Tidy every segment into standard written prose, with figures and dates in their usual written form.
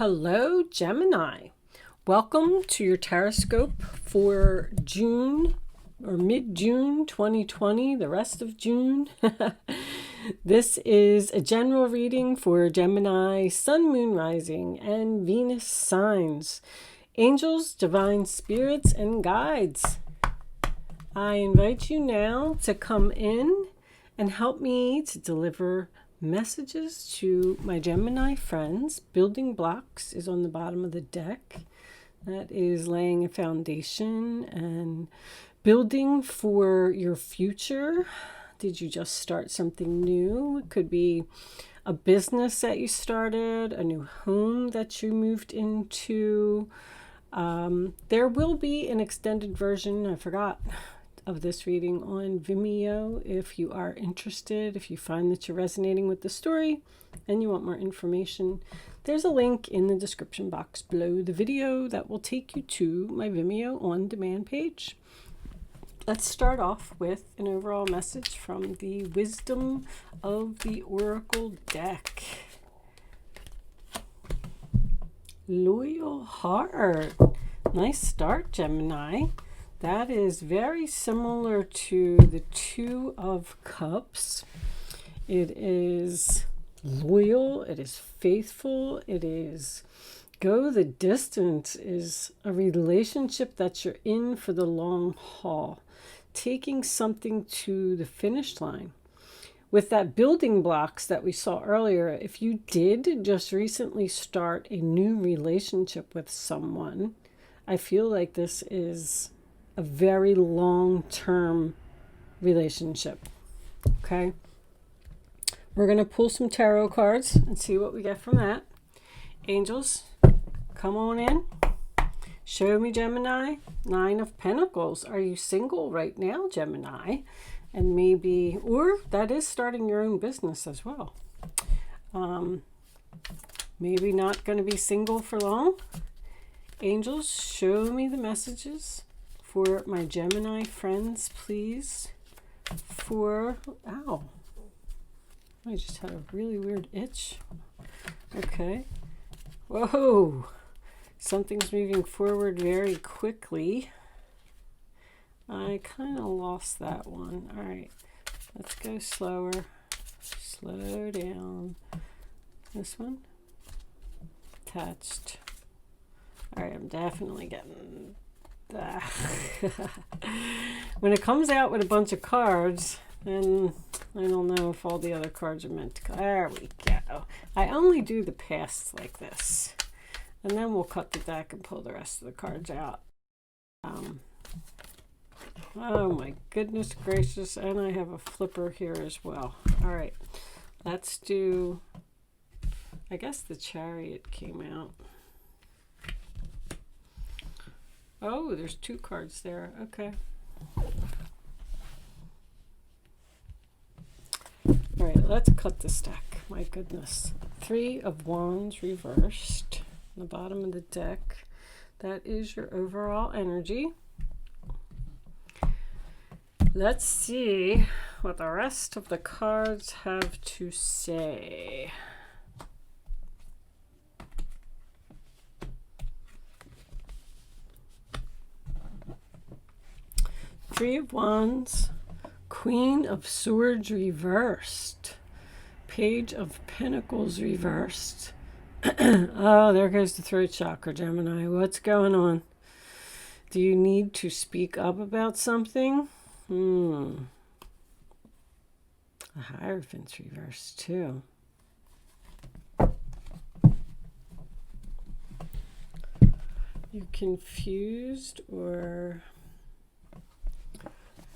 Hello, Gemini. Welcome to your Taroscope for June or mid-June 2020, the rest of June. This is a general reading for Gemini, Sun, Moon, Rising, and Venus signs. Angels, divine spirits, and guides. I invite you now to come in and help me to deliver messages to my Gemini friends. Building blocks is on the bottom of the deck. That is laying a foundation and building for your future. Did you just start something new? It could be a business that you started, a new home that you moved into. There will be an extended version, I forgot, of this reading on Vimeo if you are interested. If you find that you're resonating with the story and you want more information, there's a link in the description box below the video that will take you to my Vimeo on demand page. Let's start off with an overall message from the Wisdom of the Oracle deck. Loyal heart. Nice start, Gemini. That is very similar to the Two of Cups. It is loyal, it is faithful, it is go the distance, is a relationship that you're in for the long haul, taking something to the finish line. With that building blocks that we saw earlier, if you did just recently start a new relationship with someone, I feel like this is a very long-term relationship. Okay, we're going to pull some tarot cards and see what we get from that. Angels, come on in. Show me, Gemini. Nine of Pentacles. Are you single right now, Gemini? And maybe, or that is starting your own business as well. Maybe not going to be single for long. Angels, show me the messages for my Gemini friends, please. For, ow, I just had a really weird itch. Okay. Whoa. Something's moving forward very quickly. I kind of lost that one. All right. Let's go slower. Slow down. This one. Attached. All right. I'm definitely getting that. When it comes out with a bunch of cards, then I don't know if all the other cards are meant to go. There we go. I only do the pasts like this. And then we'll cut the deck and pull the rest of the cards out. Oh my goodness gracious. And I have a flipper here as well. All right. Let's do, I guess the Chariot came out. Oh, there's two cards there. Okay. All right, let's cut this deck. My goodness. Three of Wands reversed. The bottom of the deck. That is your overall energy. Let's see what the rest of the cards have to say. Three of Wands, Queen of Swords reversed, Page of Pentacles reversed. Oh, there goes the throat chakra, Gemini. What's going on? Do you need to speak up about something? The Hierophant's reversed too. You confused or...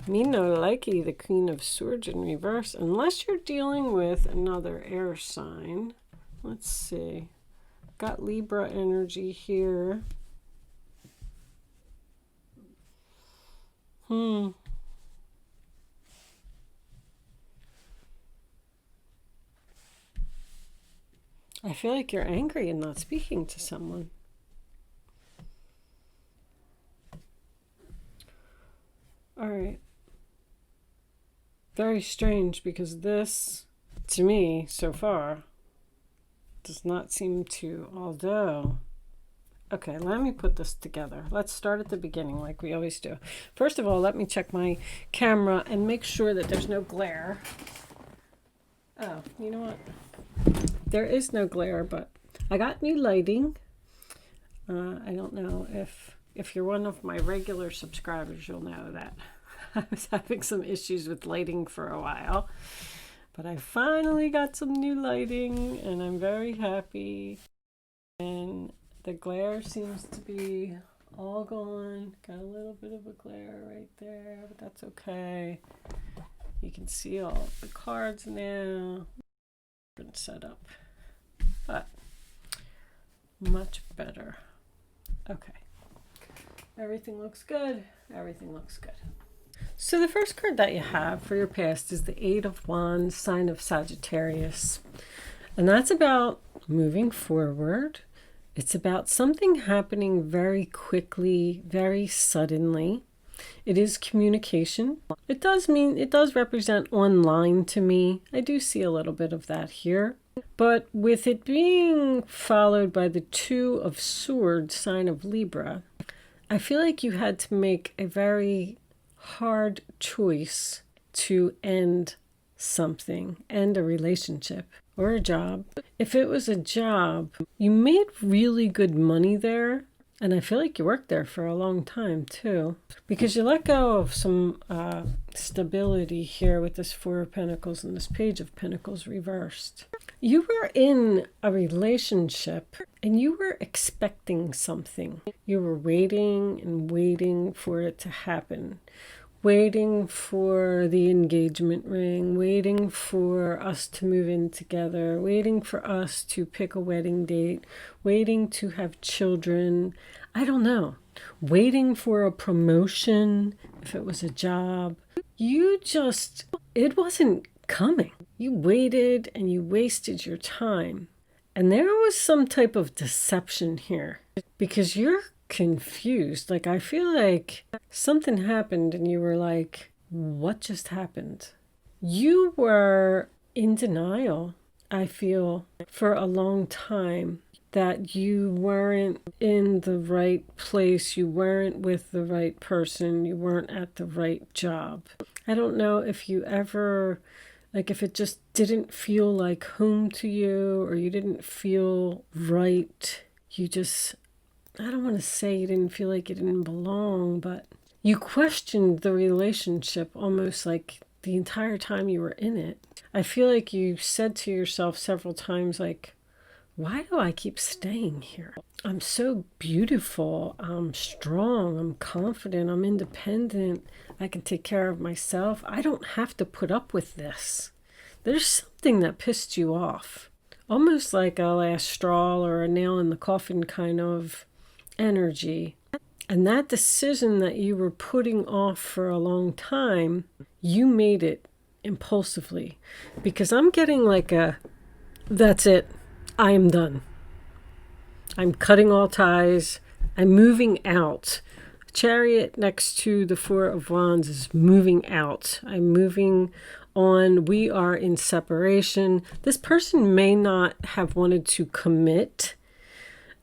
Me no likey, the Queen of Swords in reverse, unless you're dealing with another air sign. Let's see. Got Libra energy here. I feel like you're angry and not speaking to someone. All right. Very strange, because this, to me, so far, does not seem to, although... Okay, let me put this together. Let's start at the beginning like we always do. First of all, let me check my camera and make sure that there's no glare. Oh, you know what? There is no glare, but I got new lighting. I don't know if you're one of my regular subscribers, you'll know that I was having some issues with lighting for a while. But I finally got some new lighting and I'm very happy. And the glare seems to be all gone. Got a little bit of a glare right there, but that's okay. You can see all the cards now. Different setup, but much better. Okay. Everything looks good. Everything looks good. So the first card that you have for your past is the Eight of Wands, sign of Sagittarius. And that's about moving forward. It's about something happening very quickly, very suddenly. It is communication. It does represent online to me. I do see a little bit of that here. But with it being followed by the Two of Swords, sign of Libra, I feel like you had to make a very hard choice to end something, end a relationship or a job. If it was a job, you made really good money there. And I feel like you worked there for a long time too, because you let go of some stability here with this Four of Pentacles and this Page of Pentacles reversed. You were in a relationship and you were expecting something. You were waiting and waiting for it to happen. Waiting for the engagement ring, waiting for us to move in together, waiting for us to pick a wedding date, waiting to have children. I don't know. Waiting for a promotion, if it was a job. It wasn't coming. You waited and you wasted your time. And there was some type of deception here because you're confused. Like, I feel like something happened and you were like, what just happened? You were in denial, I feel, for a long time, that you weren't in the right place, you weren't with the right person, you weren't at the right job. I don't know if you ever, like, if it just didn't feel like home to you, or you didn't feel right, I don't want to say you didn't feel like you didn't belong, but you questioned the relationship almost like the entire time you were in it. I feel like you said to yourself several times, like, why do I keep staying here? I'm so beautiful. I'm strong. I'm confident. I'm independent. I can take care of myself. I don't have to put up with this. There's something that pissed you off. Almost like a last straw or a nail in the coffin kind of energy. And that decision that you were putting off for a long time, you made it impulsively. Because I'm getting like that's it. I am done. I'm cutting all ties. I'm moving out. Chariot next to the Four of Wands is moving out. I'm moving on. We are in separation. This person may not have wanted to commit.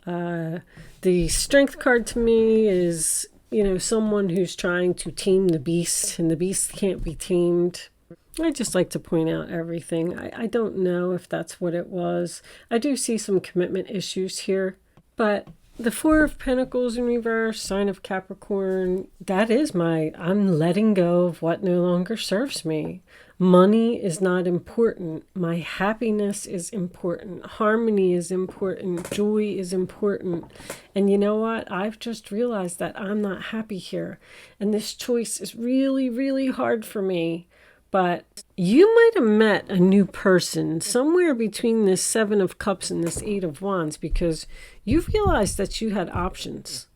The Strength card to me is, someone who's trying to tame the beast, and the beast can't be tamed. I just like to point out everything. I don't know if that's what it was. I do see some commitment issues here, but the Four of Pentacles in reverse, sign of Capricorn, that is I'm letting go of what no longer serves me. Money is not important. My happiness is important. Harmony is important. Joy is important. And you know what? I've just realized that I'm not happy here. And this choice is really, really hard for me. But you might have met a new person somewhere between this Seven of Cups and this Eight of Wands, because you realized that you had options.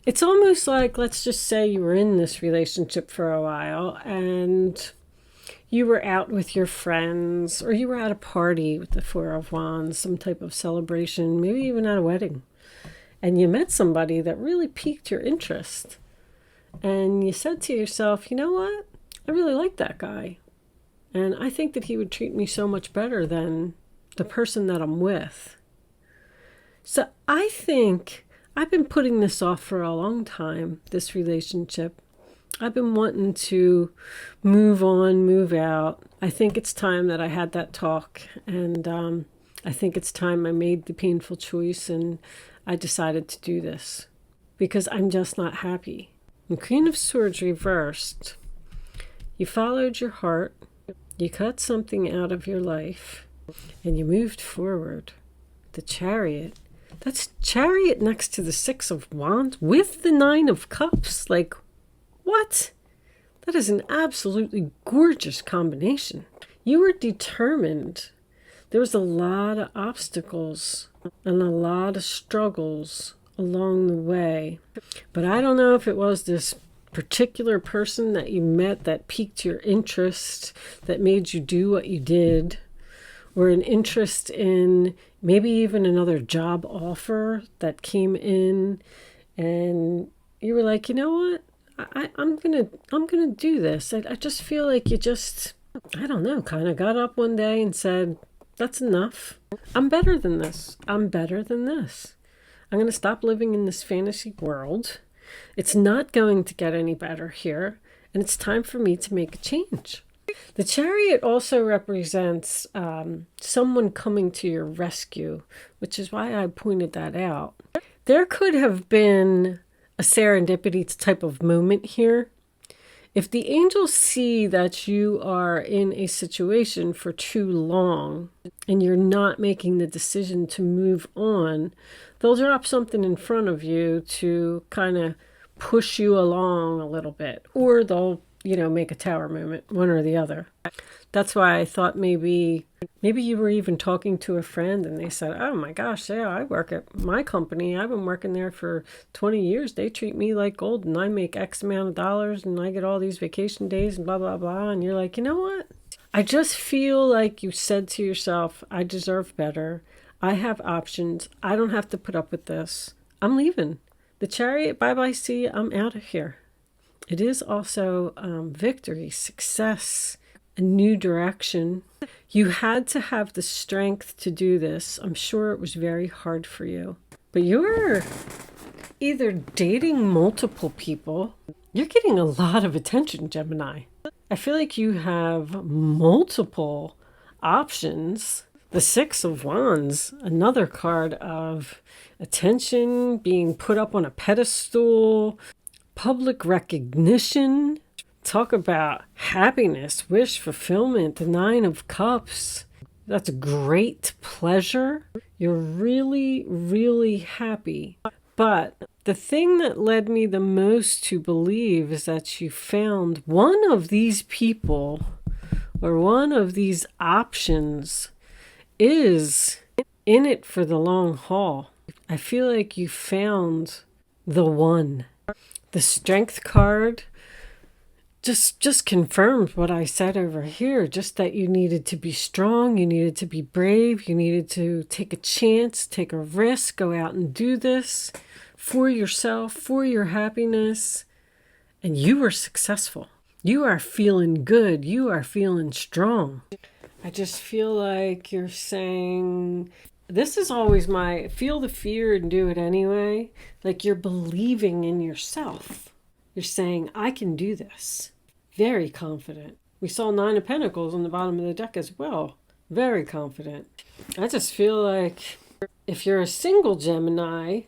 It's almost like, let's just say you were in this relationship for a while and you were out with your friends, or you were at a party with the Four of Wands, some type of celebration, maybe even at a wedding. And you met somebody that really piqued your interest. And you said to yourself, you know what? I really like that guy. And I think that he would treat me so much better than the person that I'm with. So I think I've been putting this off for a long time, this relationship. I've been wanting to move on, move out. I think it's time that I had that talk, and I think it's time I made the painful choice and I decided to do this because I'm just not happy. And Queen of Swords reversed. You followed your heart, you cut something out of your life, and you moved forward. The Chariot. That's Chariot next to the Six of Wands with the Nine of Cups. Like, what? That is an absolutely gorgeous combination. You were determined. There was a lot of obstacles and a lot of struggles along the way. But I don't know if it was this particular person that you met that piqued your interest, that made you do what you did, or an interest in maybe even another job offer that came in, and you were like, you know what? I'm gonna do this. I just feel like you just, I don't know, kind of got up one day and said, that's enough. I'm better than this. I'm better than this. I'm gonna stop living in this fantasy world. It's not going to get any better here, and it's time for me to make a change. The Chariot also represents someone coming to your rescue, which is why I pointed that out. There could have been a serendipity type of moment here. If the angels see that you are in a situation for too long and you're not making the decision to move on, they'll drop something in front of you to kind of push you along a little bit, or they'll, make a tower moment, one or the other. That's why I thought maybe you were even talking to a friend and they said, oh my gosh, yeah, I work at my company. I've been working there for 20 years. They treat me like gold and I make X amount of dollars and I get all these vacation days and blah, blah, blah. And you're like, you know what? I just feel like you said to yourself, I deserve better. I have options. I don't have to put up with this. I'm leaving. The Chariot, bye-bye, see you. I'm out of here. It is also victory, success, a new direction. You had to have the strength to do this. I'm sure it was very hard for you. But you're either dating multiple people. You're getting a lot of attention, Gemini. I feel like you have multiple options. The Six of Wands, another card of attention, being put up on a pedestal, public recognition. Talk about happiness, wish fulfillment, the Nine of Cups. That's great pleasure. You're really, really happy. But the thing that led me the most to believe is that you found one of these people or one of these options is in it for the long haul. I feel like you found the one. The Strength card just confirms what I said over here. Just that you needed to be strong, you needed to be brave, you needed to take a chance, take a risk, go out and do this for yourself, for your happiness. And you were successful. You are feeling good. You are feeling strong. I just feel like you're saying, this is always my feel the fear and do it anyway. Like you're believing in yourself. You're saying, I can do this. Very confident. We saw Nine of Pentacles on the bottom of the deck as well. Very confident. I just feel like if you're a single Gemini,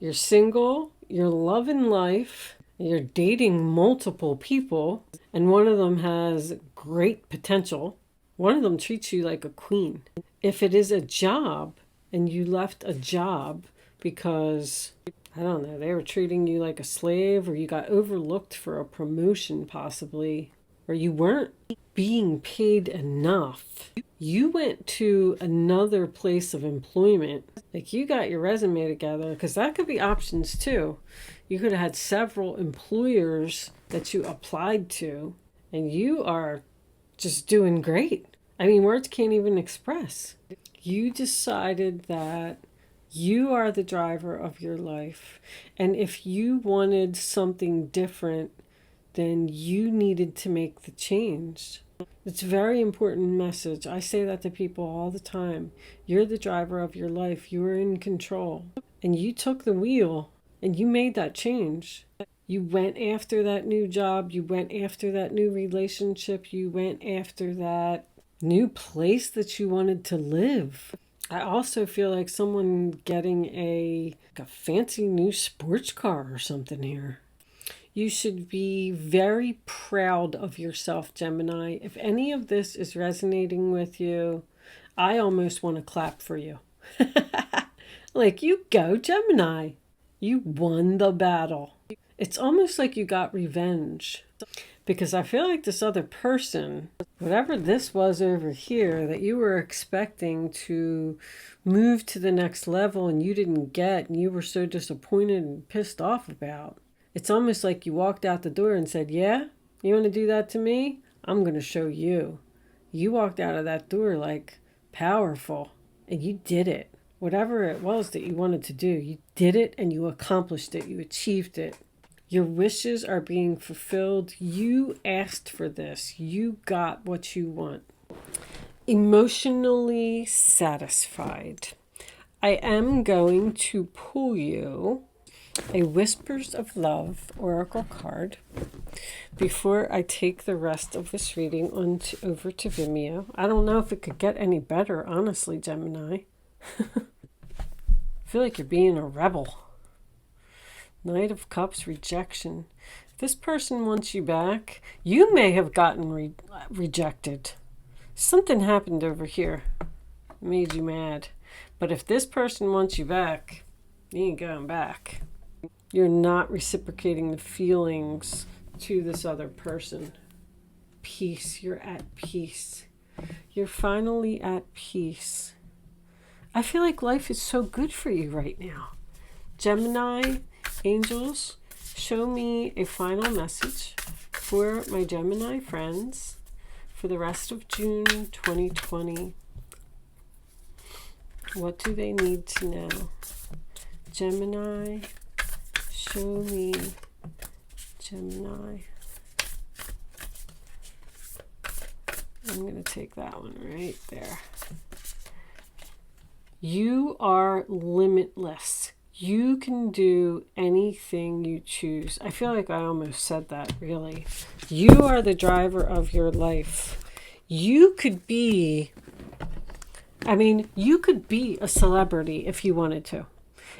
you're single, you're loving life, you're dating multiple people, and one of them has great potential. One of them treats you like a queen. If it is a job and you left a job because, I don't know, they were treating you like a slave, or you got overlooked for a promotion possibly, or you weren't being paid enough, you went to another place of employment. Like you got your resume together, because that could be options too. You could have had several employers that you applied to, and you are just doing great. I mean, words can't even express. You decided that you are the driver of your life. And if you wanted something different, then you needed to make the change. It's a very important message. I say that to people all the time. You're the driver of your life. You are in control. And you took the wheel and you made that change. You went after that new job. You went after that new relationship. You went after that new place that you wanted to live. I also feel like someone getting a fancy new sports car or something here. You should be very proud of yourself, Gemini. If any of this is resonating with you, I almost want to clap for you. Like, you go, Gemini. You won the battle. It's almost like you got revenge. Because I feel like this other person, whatever this was over here that you were expecting to move to the next level and you didn't get, and you were so disappointed and pissed off about, it's almost like you walked out the door and said, yeah, you want to do that to me? I'm going to show you. You walked out of that door like powerful, and you did it. Whatever it was that you wanted to do, you did it and you accomplished it. You achieved it. Your wishes are being fulfilled. You asked for this. You got what you want. Emotionally satisfied. I am going to pull you a Whispers of Love oracle card before I take the rest of this reading over to Vimeo. I don't know if it could get any better, honestly, Gemini. I feel like you're being a rebel. Knight of Cups, rejection. If this person wants you back, you may have gotten rejected. Something happened over here. Made you mad. But if this person wants you back, you ain't going back. You're not reciprocating the feelings to this other person. Peace. You're at peace. You're finally at peace. I feel like life is so good for you right now. Gemini, angels, show me a final message for my Gemini friends for the rest of June 2020. What do they need to know? Gemini, show me. Gemini. I'm going to take that one right there. You are limitless. You can do anything you choose. I feel like I almost said that, really. You are the driver of your life. You could be, you could be a celebrity if you wanted to.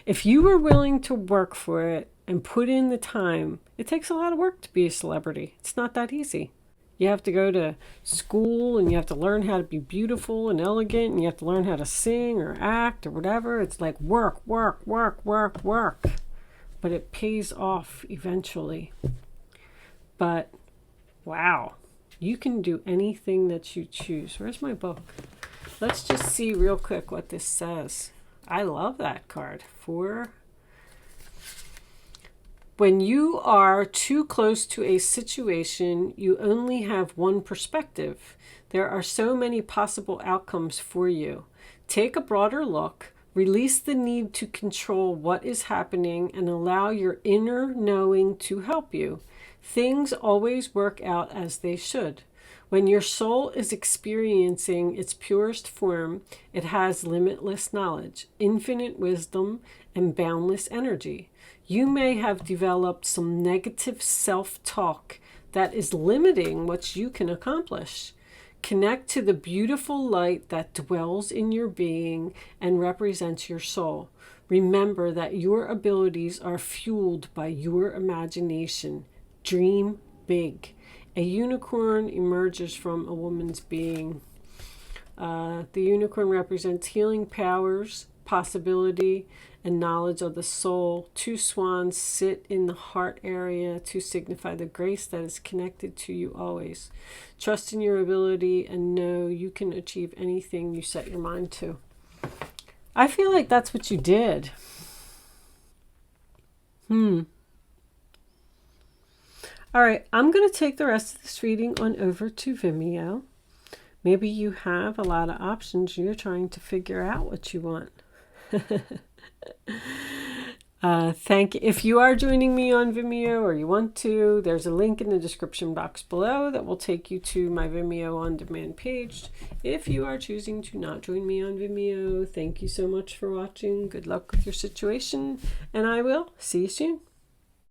If you were willing to work for it and put in the time, it takes a lot of work to be a celebrity. It's not that easy. You have to go to school and you have to learn how to be beautiful and elegant and you have to learn how to sing or act or whatever. It's like work, work, work, work, work. But it pays off eventually. But wow, you can do anything that you choose. Where's my book? Let's just see real quick what this says. I love that card. When you are too close to a situation, you only have one perspective. There are so many possible outcomes for you. Take a broader look, release the need to control what is happening, and allow your inner knowing to help you. Things always work out as they should. When your soul is experiencing its purest form, it has limitless knowledge, infinite wisdom, and boundless energy. You may have developed some negative self-talk that is limiting what you can accomplish. Connect to the beautiful light that dwells in your being and represents your soul. Remember that your abilities are fueled by your imagination. Dream big. A unicorn emerges from a woman's being. The unicorn represents healing powers, possibility, and knowledge of the soul. Two swans sit in the heart area to signify the grace that is connected to you always. Trust in your ability and know you can achieve anything you set your mind to. I feel like that's what you did. All right, I'm going to take the rest of this reading on over to Vimeo. Maybe you have a lot of options. You're trying to figure out what you want. If you are joining me on Vimeo or you want to, there's a link in the description box below that will take you to my Vimeo on demand page. If you are choosing to not join me on Vimeo, thank you so much for watching. Good luck with your situation, and I will see you soon.